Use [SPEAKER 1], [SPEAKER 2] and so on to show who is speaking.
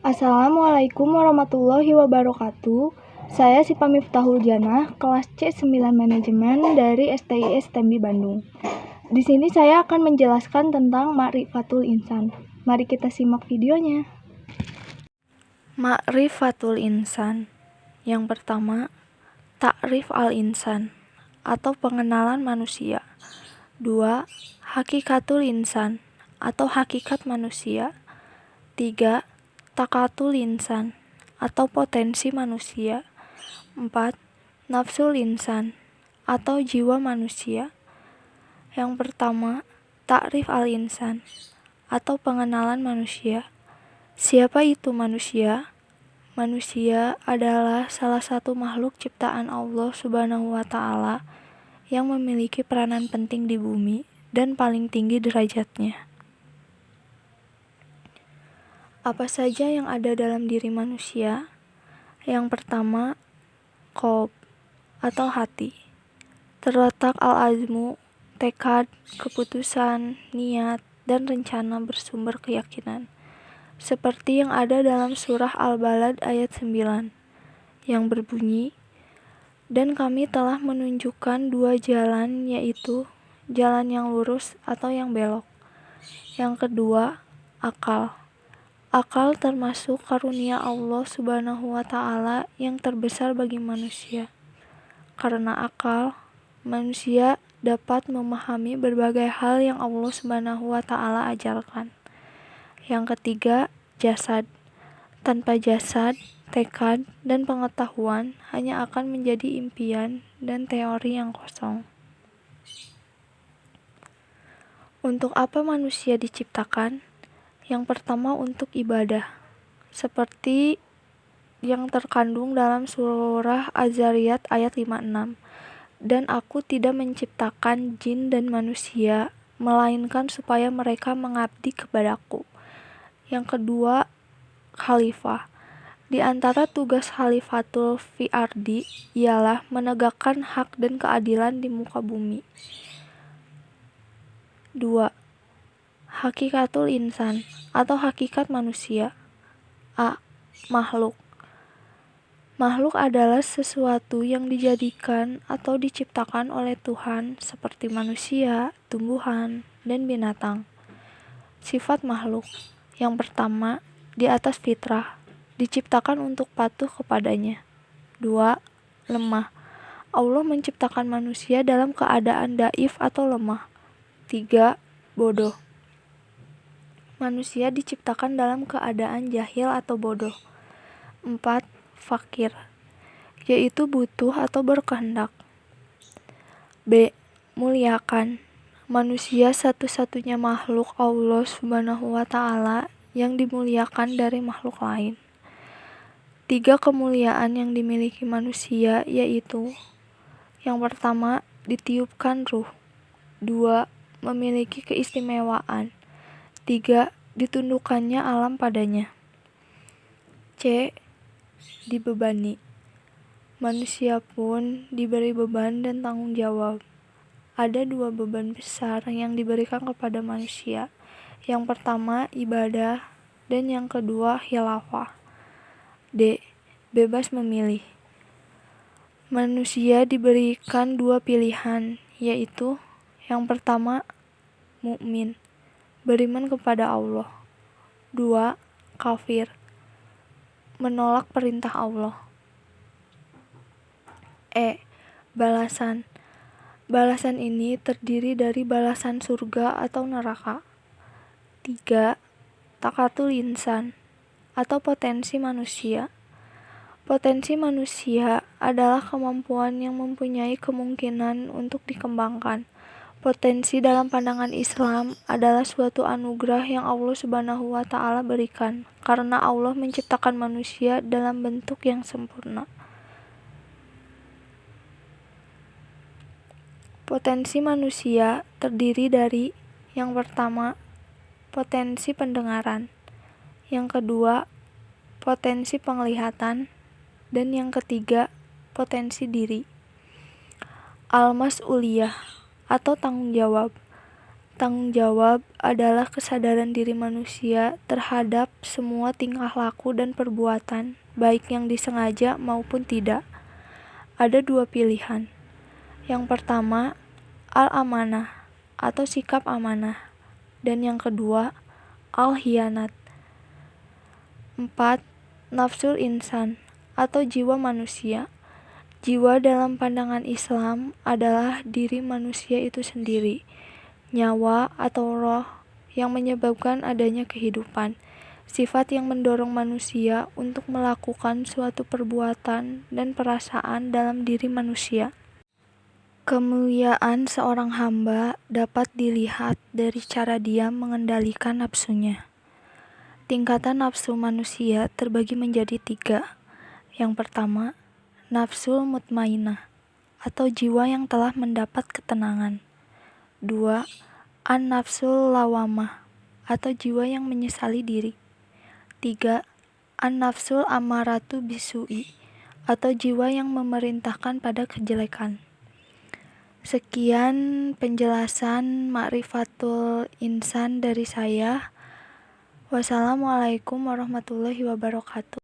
[SPEAKER 1] Assalamualaikum warahmatullahi wabarakatuh. Saya Sipa Miftahul Janah, kelas C9 Manajemen dari STIS Tembi Bandung. Di sini saya akan menjelaskan tentang Ma'rifatul Insan. Mari kita simak videonya.
[SPEAKER 2] Ma'rifatul Insan. Yang pertama, Ta'rif al-Insan atau pengenalan manusia. 2. Hakikatul Insan atau hakikat manusia. 3. Takatul Insan atau potensi manusia. 4. Nafsul Insan atau jiwa manusia. Yang pertama, Ta'rif al-Insan atau pengenalan manusia. Siapa itu manusia? Manusia adalah salah satu makhluk ciptaan Allah Subhanahu wa Ta'ala yang memiliki peranan penting di bumi dan paling tinggi derajatnya. Apa saja yang ada dalam diri manusia? Yang pertama, qalb atau hati. Terletak al-azmu, tekad, keputusan, niat, dan rencana bersumber keyakinan. Seperti yang ada dalam surah Al-Balad ayat 9 yang berbunyi, dan kami telah menunjukkan dua jalan, yaitu jalan yang lurus atau yang belok. Yang kedua, akal. Akal termasuk karunia Allah Subhanahu wa Ta'ala yang terbesar bagi manusia. Karena akal, manusia dapat memahami berbagai hal yang Allah Subhanahu wa Ta'ala ajarkan. Yang ketiga, jasad. Tanpa jasad, tekad, dan pengetahuan hanya akan menjadi impian dan teori yang kosong. Untuk apa manusia diciptakan? Yang pertama, untuk ibadah. Seperti yang terkandung dalam surah Az-Zariyat ayat 56. Dan aku tidak menciptakan jin dan manusia, melainkan supaya mereka mengabdi kepadaku. Yang kedua, khalifah. Di antara tugas khalifatul fi ardi ialah menegakkan hak dan keadilan di muka bumi. 2. Hakikatul insan atau hakikat manusia. A. Makhluk. Makhluk adalah sesuatu yang dijadikan atau diciptakan oleh Tuhan seperti manusia, tumbuhan, dan binatang. Sifat makhluk. Yang pertama, di atas fitrah, diciptakan untuk patuh kepadanya. 2. Lemah. Allah menciptakan manusia dalam keadaan dhaif atau lemah. 3. Bodoh. Manusia diciptakan dalam keadaan jahil atau bodoh. 4. Fakir, yaitu butuh atau berkehendak. B. Muliakan. Manusia satu-satunya makhluk Allah Subhanahu wa Ta'ala yang dimuliakan dari makhluk lain. 3 kemuliaan yang dimiliki manusia yaitu: yang pertama, ditiupkan ruh. 2. Memiliki keistimewaan. 3. Ditundukkannya alam padanya. C. Dibebani. Manusia pun diberi beban dan tanggung jawab. Ada 2 beban besar yang diberikan kepada manusia. Yang pertama, ibadah, dan yang kedua, khilafah. D. Bebas memilih. Manusia diberikan 2 pilihan, yaitu: yang pertama, mukmin, beriman kepada Allah. 2. Kafir, menolak perintah Allah. E. Balasan. Balasan ini terdiri dari balasan surga atau neraka. 3. Takatul insan atau potensi manusia. Potensi manusia adalah kemampuan yang mempunyai kemungkinan untuk dikembangkan. Potensi dalam pandangan Islam adalah suatu anugerah yang Allah Subhanahu wa Ta'ala berikan karena Allah menciptakan manusia dalam bentuk yang sempurna. Potensi manusia terdiri dari: yang pertama, potensi pendengaran, yang kedua, potensi penglihatan, dan yang ketiga, potensi diri. Al-mas'uliyah atau tanggung jawab. tanggung jawab adalah kesadaran diri manusia terhadap semua tingkah laku dan perbuatan, baik yang disengaja maupun tidak. Ada dua pilihan. Yang pertama, al-amanah atau sikap amanah, dan yang kedua, al-hianat. 4. Nafsul insan atau jiwa manusia. Jiwa dalam pandangan Islam adalah diri manusia itu sendiri, nyawa atau roh yang menyebabkan adanya kehidupan, sifat yang mendorong manusia untuk melakukan suatu perbuatan dan perasaan dalam diri manusia. Kemuliaan seorang hamba dapat dilihat dari cara dia mengendalikan nafsunya. Tingkatan nafsu manusia terbagi menjadi 3. Yang pertama, nafsul mutmainah atau jiwa yang telah mendapat ketenangan. 2. An-nafsul lawamah atau jiwa yang menyesali diri. 3. An-nafsul amaratu bisu'i atau jiwa yang memerintahkan pada kejelekan. Sekian penjelasan Ma'rifatul Insan dari saya. Wassalamualaikum warahmatullahi wabarakatuh.